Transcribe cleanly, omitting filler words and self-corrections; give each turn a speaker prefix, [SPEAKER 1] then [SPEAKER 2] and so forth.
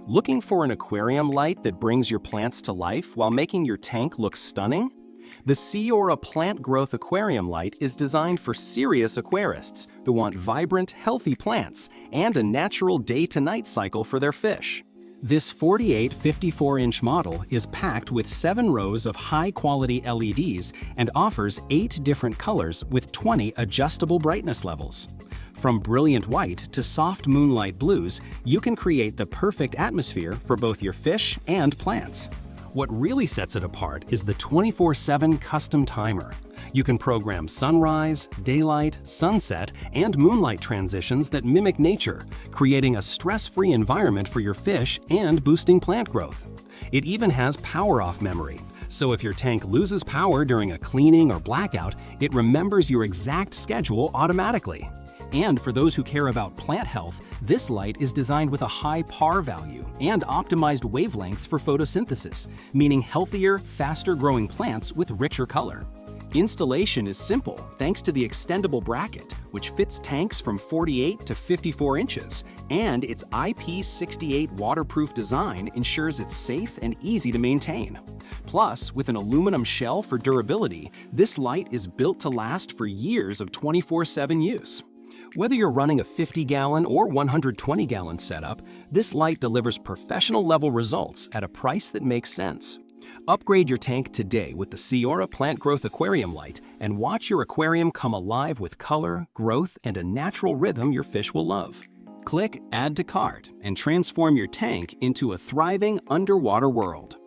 [SPEAKER 1] Looking for an aquarium light that brings your plants to life while making your tank look stunning? The SEAOURA Plant Growth Aquarium Light is designed for serious aquarists who want vibrant, healthy plants and a natural day-to-night cycle for their fish. This 48 54-inch model is packed with 7 rows of high-quality LEDs and offers 8 different colors with 20 adjustable brightness levels. From brilliant white to soft moonlight blues, you can create the perfect atmosphere for both your fish and plants. What really sets it apart is the 24/7 custom timer. You can program sunrise, daylight, sunset, and moonlight transitions that mimic nature, creating a stress-free environment for your fish and boosting plant growth. It even has power-off memory, so if your tank loses power during a cleaning or blackout, it remembers your exact schedule automatically. And for those who care about plant health, this light is designed with a high PAR value and optimized wavelengths for photosynthesis, meaning healthier, faster-growing plants with richer color. Installation is simple thanks to the extendable bracket, which fits tanks from 48 to 54 inches, and its IP68 waterproof design ensures it's safe and easy to maintain. Plus, with an aluminum shell for durability, this light is built to last for years of 24/7 use. Whether you're running a 50-gallon or 120-gallon setup, this light delivers professional-level results at a price that makes sense. Upgrade your tank today with the SEAOURA Plant Growth Aquarium Light and watch your aquarium come alive with color, growth, and a natural rhythm your fish will love. Click Add to Cart and transform your tank into a thriving underwater world.